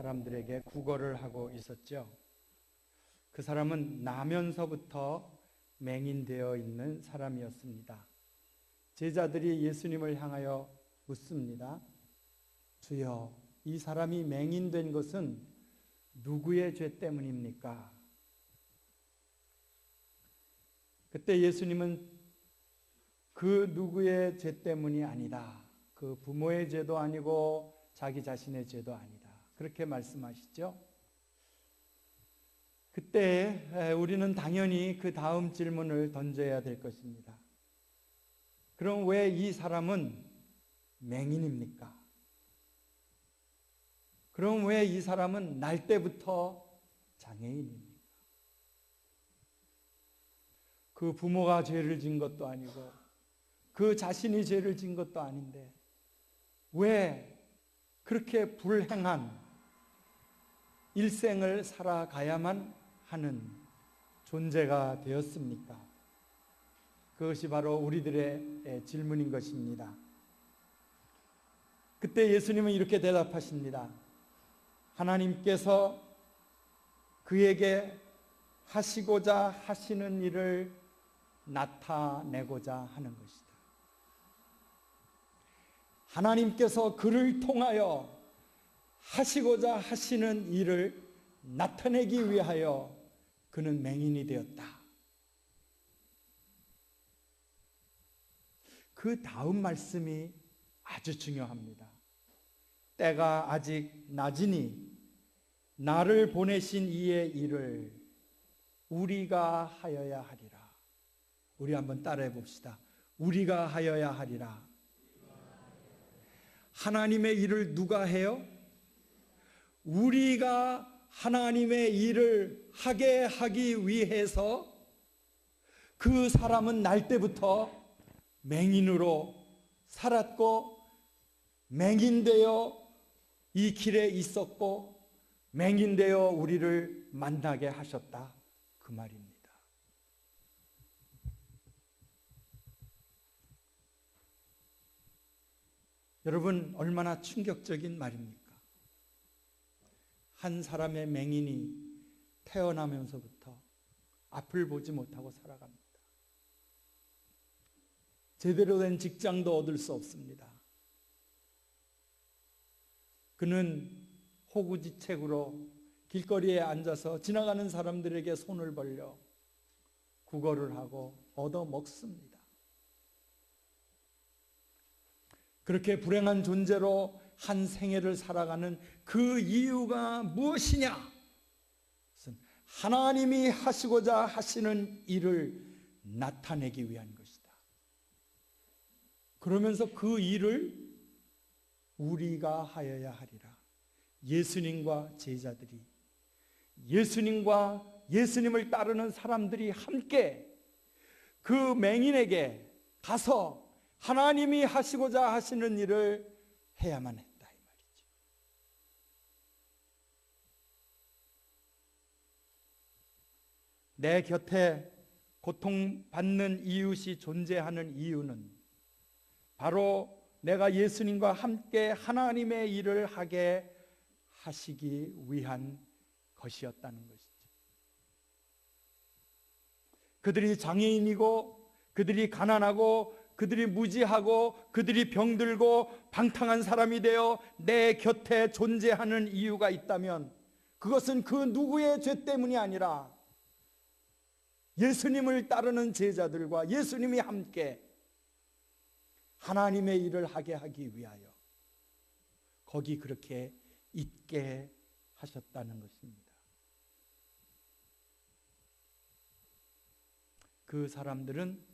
사람들에게 구걸을 하고 있었죠. 그 사람은 나면서부터 맹인되어 있는 사람이었습니다. 제자들이 예수님을 향하여 묻습니다. 주여, 이 사람이 맹인된 것은 누구의 죄 때문입니까? 그때 예수님은 그 누구의 죄 때문이 아니다. 그 부모의 죄도 아니고 자기 자신의 죄도 아니다. 그렇게 말씀하시죠. 그때 우리는 당연히 그 다음 질문을 던져야 될 것입니다. 그럼 왜 이 사람은 맹인입니까? 그럼 왜 이 사람은 날 때부터 장애인입니까? 그 부모가 죄를 진 것도 아니고 그 자신이 죄를 진 것도 아닌데 왜 그렇게 불행한 일생을 살아가야만 하는 존재가 되었습니까? 그것이 바로 우리들의 질문인 것입니다. 그때 예수님은 이렇게 대답하십니다. 하나님께서 그에게 하시고자 하시는 일을 나타내고자 하는 것이다. 하나님께서 그를 통하여 하시고자 하시는 일을 나타내기 위하여 그는 맹인이 되었다. 그 다음 말씀이 아주 중요합니다. 때가 아직 낮으니 나를 보내신 이의 일을 우리가 하여야 하리라. 우리 한번 따라해 봅시다. 우리가 하여야 하리라. 하나님의 일을 누가 해요? 우리가 하나님의 일을 하게 하기 위해서 그 사람은 날 때부터 맹인으로 살았고 맹인되어 이 길에 있었고 맹인되어 우리를 만나게 하셨다. 그 말입니다. 여러분, 얼마나 충격적인 말입니까? 한 사람의 맹인이 태어나면서부터 앞을 보지 못하고 살아갑니다. 제대로 된 직장도 얻을 수 없습니다. 그는 호구지책으로 길거리에 앉아서 지나가는 사람들에게 손을 벌려 구걸을 하고 얻어먹습니다. 그렇게 불행한 존재로 한 생애를 살아가는 그 이유가 무엇이냐? 하나님이 하시고자 하시는 일을 나타내기 위한 것이다. 그러면서 그 일을 우리가 하여야 하리라. 예수님과 제자들이, 예수님과 예수님을 따르는 사람들이 함께 그 맹인에게 가서 하나님이 하시고자 하시는 일을 해야만 했다 이 말이죠. 내 곁에 고통받는 이웃이 존재하는 이유는 바로 내가 예수님과 함께 하나님의 일을 하게 하시기 위한 것이었다는 것이죠. 그들이 장애인이고 그들이 가난하고 그들이 무지하고 그들이 병들고 방탕한 사람이 되어 내 곁에 존재하는 이유가 있다면 그것은 그 누구의 죄 때문이 아니라 예수님을 따르는 제자들과 예수님이 함께 하나님의 일을 하게 하기 위하여 거기 그렇게 있게 하셨다는 것입니다. 그 사람들은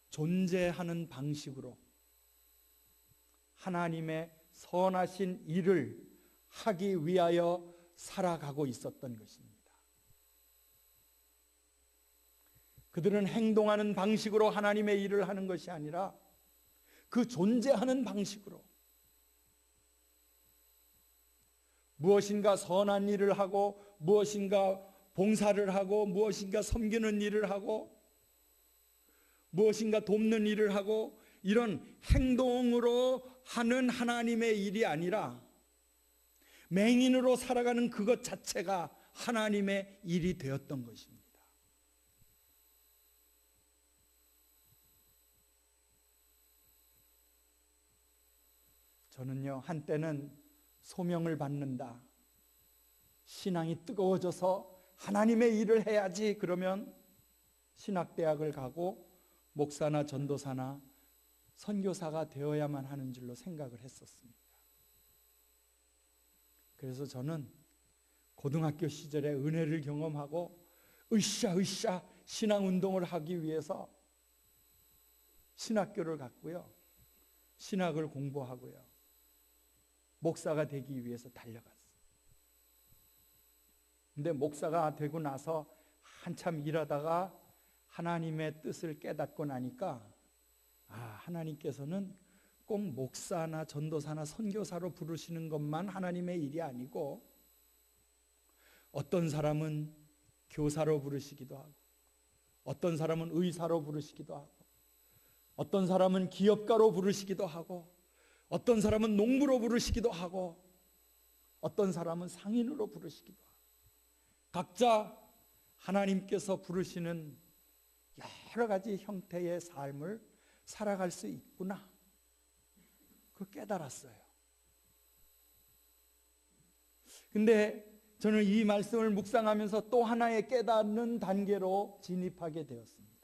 존재하는 방식으로 하나님의 선하신 일을 하기 위하여 살아가고 있었던 것입니다. 그들은 행동하는 방식으로 하나님의 일을 하는 것이 아니라 그 존재하는 방식으로 무엇인가 선한 일을 하고 무엇인가 봉사를 하고 무엇인가 섬기는 일을 하고 무엇인가 돕는 일을 하고 이런 행동으로 하는 하나님의 일이 아니라 맹인으로 살아가는 그것 자체가 하나님의 일이 되었던 것입니다. 저는요, 한때는 소명을 받는다, 신앙이 뜨거워져서 하나님의 일을 해야지, 그러면 신학대학을 가고 목사나 전도사나 선교사가 되어야만 하는 줄로 생각을 했었습니다. 그래서 저는 고등학교 시절에 은혜를 경험하고 으쌰 신앙운동을 하기 위해서 신학교를 갔고요, 신학을 공부하고요, 목사가 되기 위해서 달려갔어요. 근데 목사가 되고 나서 한참 일하다가 하나님의 뜻을 깨닫고 나니까, 하나님께서는 꼭 목사나 전도사나 선교사로 부르시는 것만 하나님의 일이 아니고, 어떤 사람은 교사로 부르시기도 하고, 어떤 사람은 의사로 부르시기도 하고, 어떤 사람은 기업가로 부르시기도 하고, 어떤 사람은 농부로 부르시기도 하고, 어떤 사람은 상인으로 부르시기도 하고, 각자 하나님께서 부르시는 여러 가지 형태의 삶을 살아갈 수 있구나, 그걸 깨달았어요. 근데 저는 이 말씀을 묵상하면서 또 하나의 깨닫는 단계로 진입하게 되었습니다.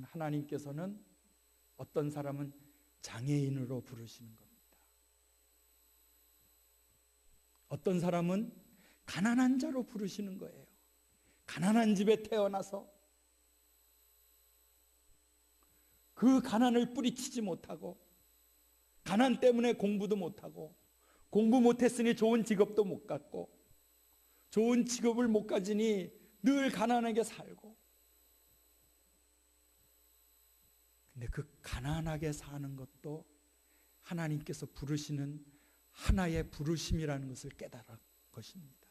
하나님께서는 어떤 사람은 장애인으로 부르시는 겁니다. 어떤 사람은 가난한 자로 부르시는 거예요. 가난한 집에 태어나서 그 가난을 뿌리치지 못하고, 가난 때문에 공부도 못하고, 공부 못했으니 좋은 직업도 못 갖고, 좋은 직업을 못 가지니 늘 가난하게 살고, 근데 그 가난하게 사는 것도 하나님께서 부르시는 하나의 부르심이라는 것을 깨달은 것입니다.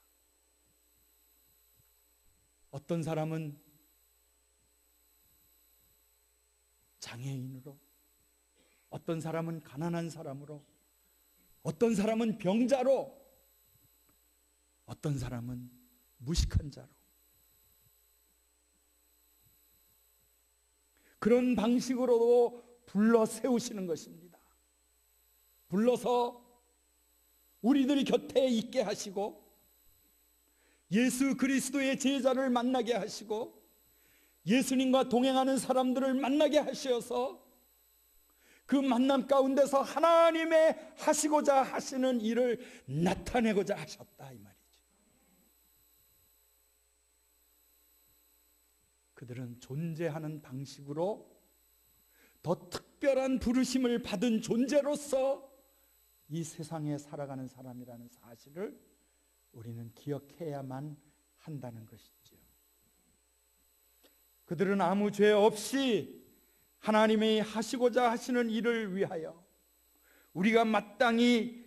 어떤 사람은 장애인으로, 어떤 사람은 가난한 사람으로, 어떤 사람은 병자로, 어떤 사람은 무식한 자로, 그런 방식으로도 불러 세우시는 것입니다. 불러서 우리들 곁에 있게 하시고, 예수 그리스도의 제자를 만나게 하시고, 예수님과 동행하는 사람들을 만나게 하셔서 그 만남 가운데서 하나님의 하시고자 하시는 일을 나타내고자 하셨다, 이 말이죠. 그들은 존재하는 방식으로 더 특별한 부르심을 받은 존재로서 이 세상에 살아가는 사람이라는 사실을 우리는 기억해야만 한다는 것이죠. 그들은 아무 죄 없이 하나님이 하시고자 하시는 일을 위하여, 우리가 마땅히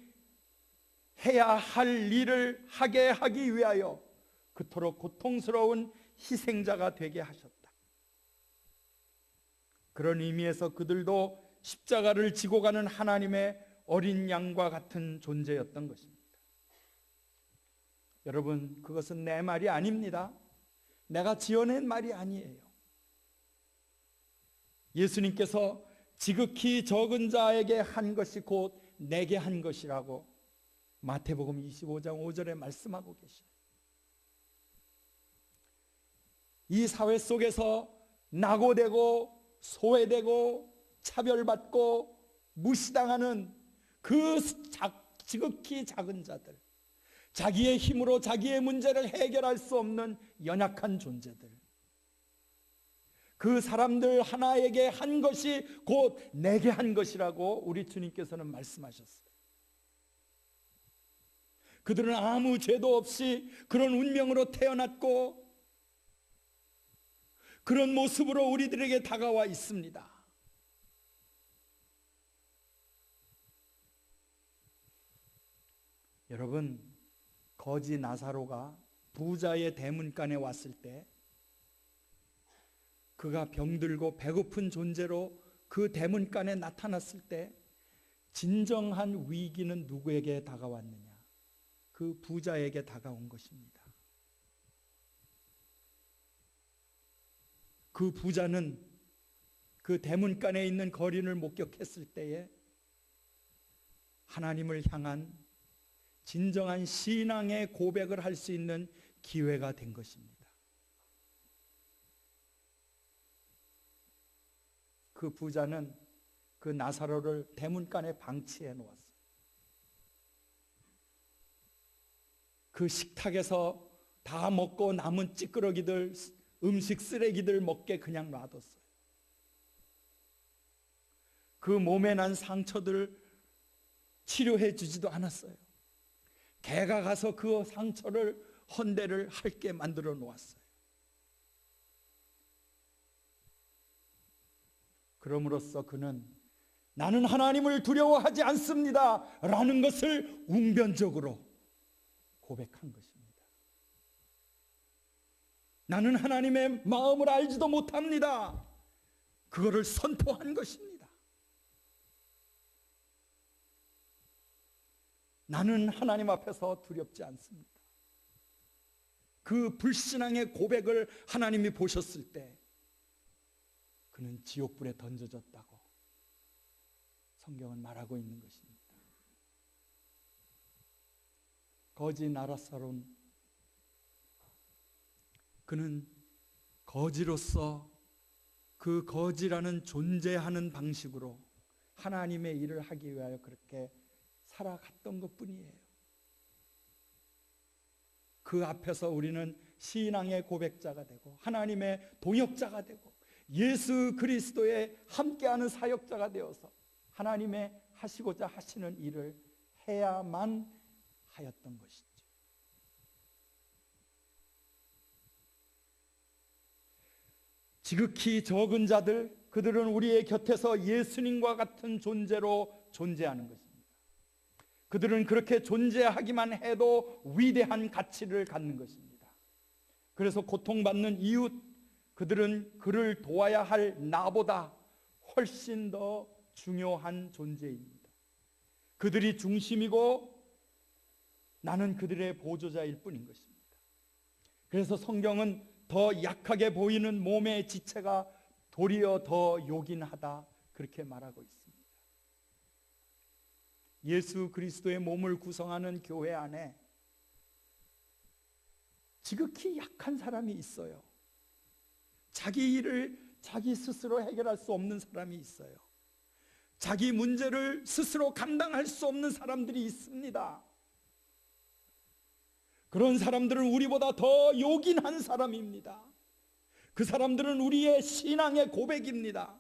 해야 할 일을 하게 하기 위하여 그토록 고통스러운 희생자가 되게 하셨다. 그런 의미에서 그들도 십자가를 지고 가는 하나님의 어린 양과 같은 존재였던 것입니다. 여러분, 그것은 내 말이 아닙니다. 내가 지어낸 말이 아니에요. 예수님께서 지극히 적은 자에게 한 것이 곧 내게 한 것이라고 마태복음 25장 5절에 말씀하고 계시죠. 이 사회 속에서 낙오되고 소외되고 차별받고 무시당하는 그 지극히 작은 자들, 자기의 힘으로 자기의 문제를 해결할 수 없는 연약한 존재들, 그 사람들 하나에게 한 것이 곧 내게 한 것이라고 우리 주님께서는 말씀하셨어요. 그들은 아무 죄도 없이 그런 운명으로 태어났고 그런 모습으로 우리들에게 다가와 있습니다. 여러분, 거지 나사로가 부자의 대문간에 왔을 때, 그가 병들고 배고픈 존재로 그 대문간에 나타났을 때 진정한 위기는 누구에게 다가왔느냐? 그 부자에게 다가온 것입니다. 그 부자는 그 대문간에 있는 거린을 목격했을 때에 하나님을 향한 진정한 신앙의 고백을 할 수 있는 기회가 된 것입니다. 그 부자는 그 나사로를 대문간에 방치해 놓았어요. 그 식탁에서 다 먹고 남은 찌끄러기들, 음식 쓰레기들 먹게 그냥 놔뒀어요. 그 몸에 난 상처들을 치료해 주지도 않았어요. 개가 가서 그 상처를 헌대를 핥게 만들어 놓았어요. 그럼으로써 그는 나는 하나님을 두려워하지 않습니다 라는 것을 웅변적으로 고백한 것입니다. 나는 하나님의 마음을 알지도 못합니다. 그거를 선포한 것입니다. 나는 하나님 앞에서 두렵지 않습니다. 그 불신앙의 고백을 하나님이 보셨을 때 그는 지옥불에 던져졌다고 성경은 말하고 있는 것입니다. 거지 나라사론, 그는 거지로서 그 거지라는 존재하는 방식으로 하나님의 일을 하기 위하여 그렇게 살아갔던 것뿐이에요. 그 앞에서 우리는 신앙의 고백자가 되고 하나님의 동역자가 되고 예수 그리스도의 함께하는 사역자가 되어서 하나님의 하시고자 하시는 일을 해야만 하였던 것이죠. 지극히 적은 자들, 그들은 우리의 곁에서 예수님과 같은 존재로 존재하는 것입니다. 그들은 그렇게 존재하기만 해도 위대한 가치를 갖는 것입니다. 그래서 고통받는 이웃, 그들은 그를 도와야 할 나보다 훨씬 더 중요한 존재입니다. 그들이 중심이고 나는 그들의 보조자일 뿐인 것입니다. 그래서 성경은 더 약하게 보이는 몸의 지체가 도리어 더 요긴하다 그렇게 말하고 있습니다. 예수 그리스도의 몸을 구성하는 교회 안에 지극히 약한 사람이 있어요. 자기 일을 자기 스스로 해결할 수 없는 사람이 있어요. 자기 문제를 스스로 감당할 수 없는 사람들이 있습니다. 그런 사람들은 우리보다 더 요긴한 사람입니다. 그 사람들은 우리의 신앙의 고백입니다.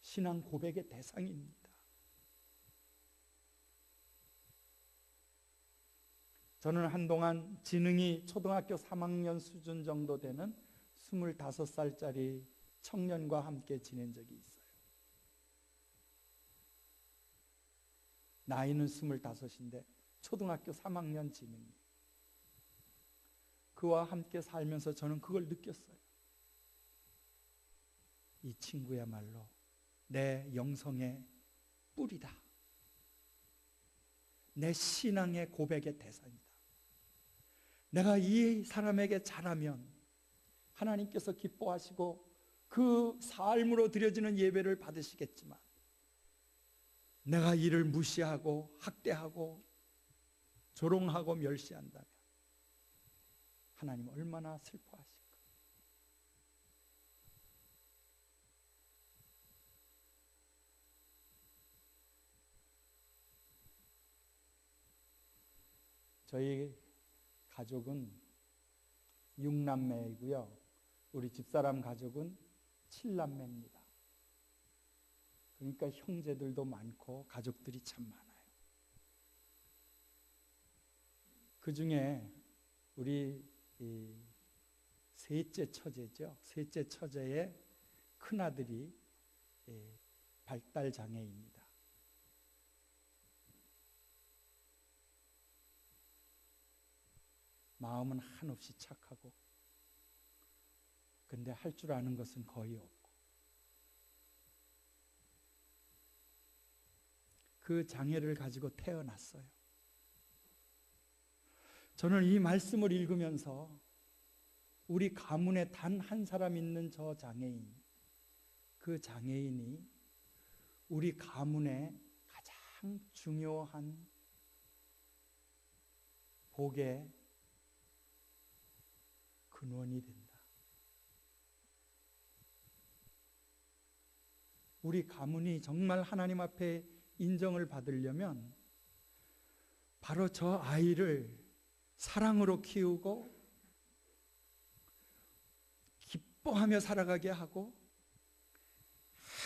신앙 고백의 대상입니다. 저는 한동안 지능이 초등학교 3학년 수준 정도 되는 25살짜리 청년과 함께 지낸 적이 있어요. 나이는 25인데 초등학교 3학년 지능이. 그와 함께 살면서 저는 그걸 느꼈어요. 이 친구야말로 내 영성의 뿌리다. 내 신앙의 고백의 대상이다. 내가 이 사람에게 잘하면 하나님께서 기뻐하시고 그 삶으로 드려지는 예배를 받으시겠지만 내가 이를 무시하고 학대하고 조롱하고 멸시한다면 하나님 얼마나 슬퍼하실까. 저희 가족은 6남매이고요. 우리 집사람 가족은 7남매입니다. 그러니까 형제들도 많고 가족들이 참 많아요. 그 중에 우리 셋째 처제죠. 셋째 처제의 큰아들이 발달장애입니다. 마음은 한없이 착하고 근데 할 줄 아는 것은 거의 없고 그 장애를 가지고 태어났어요. 저는 이 말씀을 읽으면서 우리 가문에 단 한 사람 있는 저 장애인, 그 장애인이 우리 가문의 가장 중요한 복의 근원이 된다. 우리 가문이 정말 하나님 앞에 인정을 받으려면 바로 저 아이를 사랑으로 키우고 기뻐하며 살아가게 하고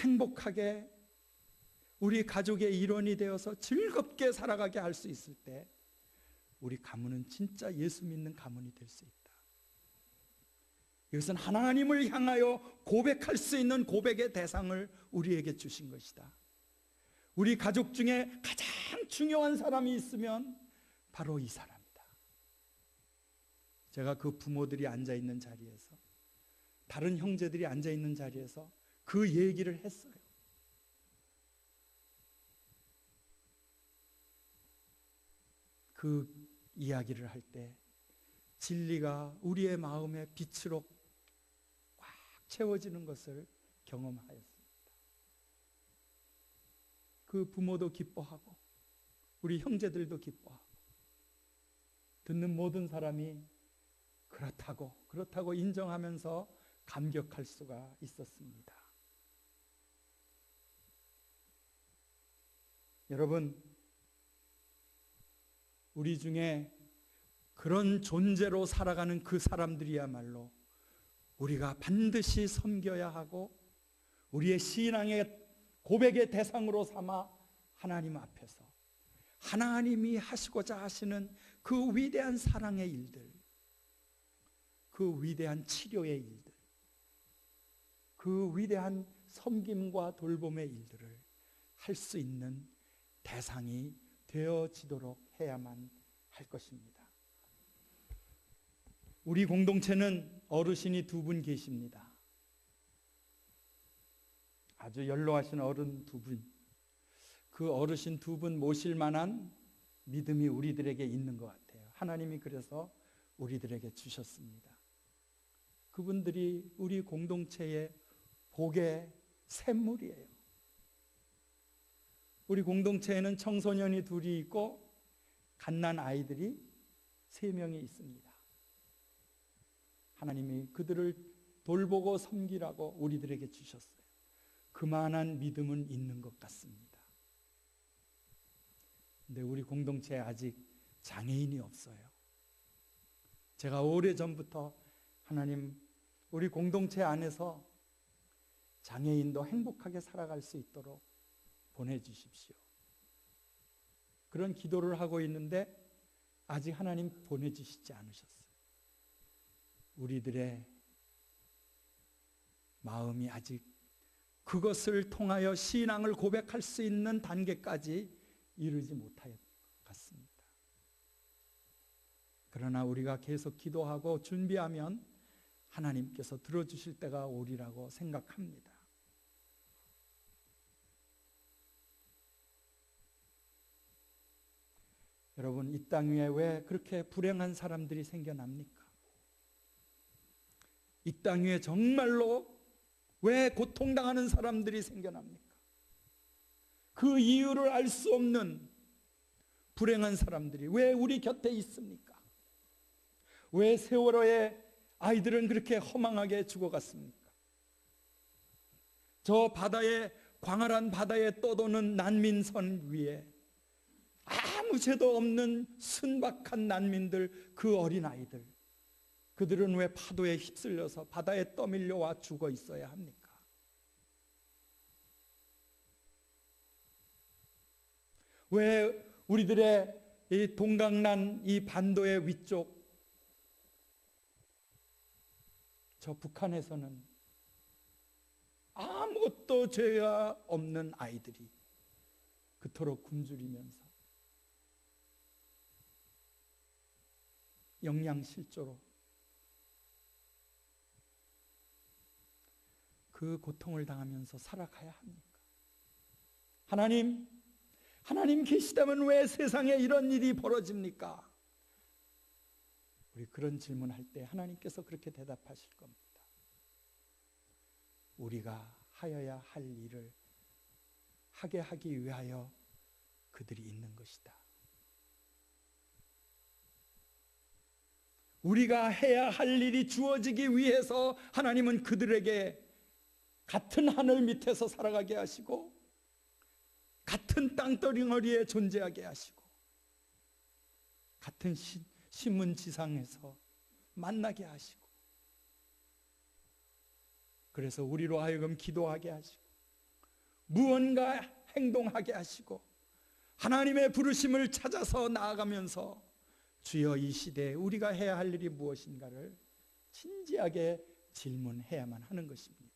행복하게 우리 가족의 일원이 되어서 즐겁게 살아가게 할 수 있을 때 우리 가문은 진짜 예수 믿는 가문이 될 수 있다. 이것은 하나님을 향하여 고백할 수 있는 고백의 대상을 우리에게 주신 것이다. 우리 가족 중에 가장 중요한 사람이 있으면 바로 이 사람이다. 제가 그 부모들이 앉아있는 자리에서, 다른 형제들이 앉아있는 자리에서 그 얘기를 했어요. 그 이야기를 할 때 진리가 우리의 마음의 빛으로 꽉 채워지는 것을 경험하였습니다. 그 부모도 기뻐하고 우리 형제들도 기뻐하고 듣는 모든 사람이 그렇다고 인정하면서 감격할 수가 있었습니다. 여러분, 우리 중에 그런 존재로 살아가는 그 사람들이야말로 우리가 반드시 섬겨야 하고 우리의 신앙의 고백의 대상으로 삼아 하나님 앞에서 하나님이 하시고자 하시는 그 위대한 사랑의 일들, 그 위대한 치료의 일들, 그 위대한 섬김과 돌봄의 일들을 할 수 있는 대상이 되어지도록 해야만 할 것입니다. 우리 공동체는 어르신이 2분 계십니다. 아주 연로하신 어른 2분. 그 어르신 2분 모실 만한 믿음이 우리들에게 있는 것 같아요. 하나님이 그래서 우리들에게 주셨습니다. 그분들이 우리 공동체의 복의 샘물이에요. 우리 공동체에는 청소년이 2이 있고 갓난 아이들이 3명이 있습니다. 하나님이 그들을 돌보고 섬기라고 우리들에게 주셨어요. 그만한 믿음은 있는 것 같습니다. 근데 우리 공동체에 아직 장애인이 없어요. 제가 오래전부터 하나님, 우리 공동체 안에서 장애인도 행복하게 살아갈 수 있도록 보내주십시오. 그런 기도를 하고 있는데 아직 하나님 보내주시지 않으셨어요. 우리들의 마음이 아직 그것을 통하여 신앙을 고백할 수 있는 단계까지 이르지 못하였던 것 같습니다. 그러나 우리가 계속 기도하고 준비하면 하나님께서 들어주실 때가 오리라고 생각합니다. 여러분, 이 땅 위에 왜 그렇게 불행한 사람들이 생겨납니까? 이 땅 위에 정말로 왜 고통당하는 사람들이 생겨납니까? 그 이유를 알 수 없는 불행한 사람들이 왜 우리 곁에 있습니까? 왜 세월호에 아이들은 그렇게 허망하게 죽어갔습니까? 저 바다에, 광활한 바다에 떠도는 난민선 위에 아무 죄도 없는 순박한 난민들, 그 어린아이들, 그들은 왜 파도에 휩쓸려서 바다에 떠밀려와 죽어 있어야 합니까? 왜 우리들의 이 동강난 이 반도의 위쪽 저 북한에서는 아무것도 죄가 없는 아이들이 그토록 굶주리면서 영양실조로 그 고통을 당하면서 살아가야 합니까? 하나님, 하나님 계시다면 왜 세상에 이런 일이 벌어집니까? 우리 그런 질문할 때 하나님께서 그렇게 대답하실 겁니다. 우리가 하여야 할 일을 하게 하기 위하여 그들이 있는 것이다. 우리가 해야 할 일이 주어지기 위해서 하나님은 그들에게 같은 하늘 밑에서 살아가게 하시고 같은 땅덩어리에 존재하게 하시고 같은 신문지상에서 만나게 하시고 그래서 우리로 하여금 기도하게 하시고 무언가 행동하게 하시고 하나님의 부르심을 찾아서 나아가면서 주여 이 시대에 우리가 해야 할 일이 무엇인가를 진지하게 질문해야만 하는 것입니다.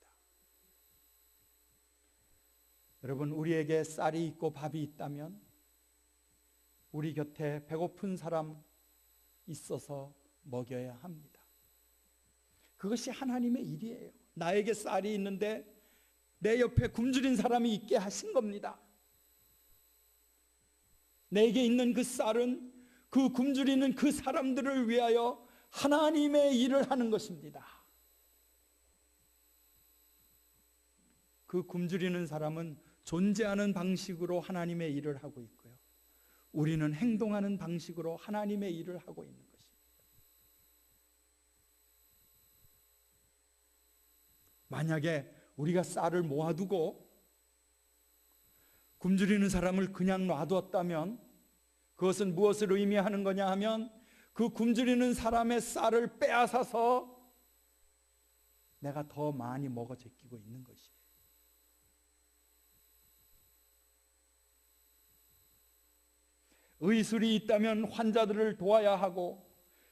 여러분, 우리에게 쌀이 있고 밥이 있다면 우리 곁에 배고픈 사람 있어서 먹여야 합니다. 그것이 하나님의 일이에요. 나에게 쌀이 있는데 내 옆에 굶주린 사람이 있게 하신 겁니다. 내게 있는 그 쌀은 그 굶주리는 그 사람들을 위하여 하나님의 일을 하는 것입니다. 그 굶주리는 사람은 존재하는 방식으로 하나님의 일을 하고 있고요. 우리는 행동하는 방식으로 하나님의 일을 하고 있는 것입니다. 만약에 우리가 쌀을 모아두고 굶주리는 사람을 그냥 놔두었다면 그것은 무엇을 의미하는 거냐 하면 그 굶주리는 사람의 쌀을 빼앗아서 내가 더 많이 먹어 제끼고 있는 것이에요. 의술이 있다면 환자들을 도와야 하고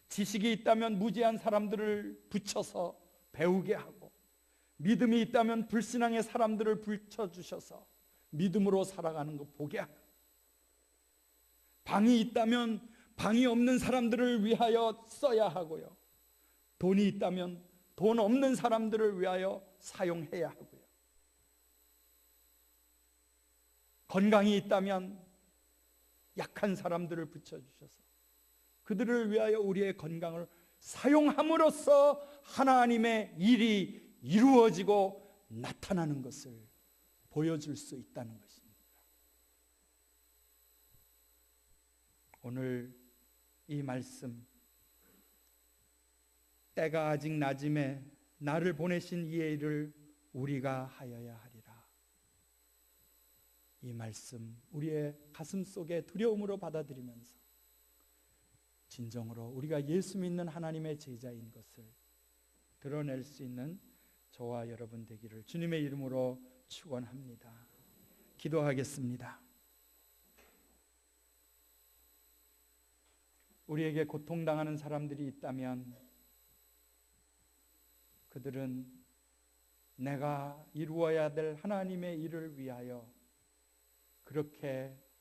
지식이 있다면 무지한 사람들을 붙여서 배우게 하고 믿음이 있다면 불신앙의 사람들을 붙여주셔서 믿음으로 살아가는 거 보게 하고 방이 있다면 방이 없는 사람들을 위하여 써야 하고요. 돈이 있다면 돈 없는 사람들을 위하여 사용해야 하고요. 건강이 있다면 약한 사람들을 붙여주셔서 그들을 위하여 우리의 건강을 사용함으로써 하나님의 일이 이루어지고 나타나는 것을 보여줄 수 있다는 것입니다. 오늘 이 말씀, 때가 아직 낮음에 나를 보내신 이의 일을 우리가 하여야 하리라. 이 말씀 우리의 가슴 속에 두려움으로 받아들이면서 진정으로 우리가 예수 믿는 하나님의 제자인 것을 드러낼 수 있는 저와 여러분 되기를 주님의 이름으로 축원합니다. 기도하겠습니다. 우리에게 고통당하는 사람들이 있다면 그들은 내가 이루어야 될 하나님의 일을 위하여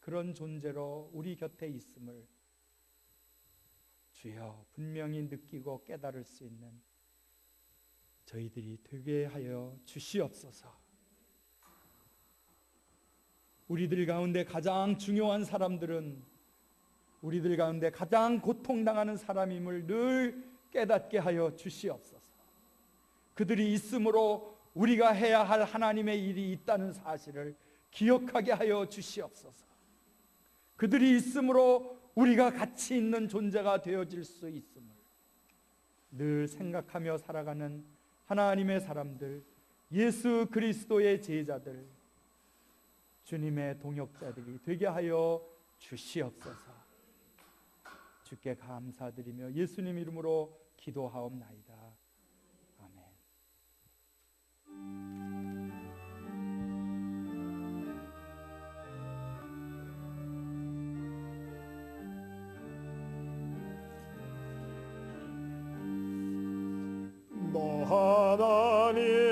그런 존재로 우리 곁에 있음을 주여 분명히 느끼고 깨달을 수 있는 저희들이 되게 하여 주시옵소서. 우리들 가운데 가장 중요한 사람들은 우리들 가운데 가장 고통당하는 사람임을 늘 깨닫게 하여 주시옵소서. 그들이 있으므로 우리가 해야 할 하나님의 일이 있다는 사실을 기억하게 하여 주시옵소서. 그들이 있으므로 우리가 가치 있는 존재가 되어질 수 있음을 늘 생각하며 살아가는 하나님의 사람들, 예수 그리스도의 제자들, 주님의 동역자들이 되게 하여 주시옵소서. 주께 감사드리며 예수님 이름으로 기도하옵나이다. 아멘. 너 하나님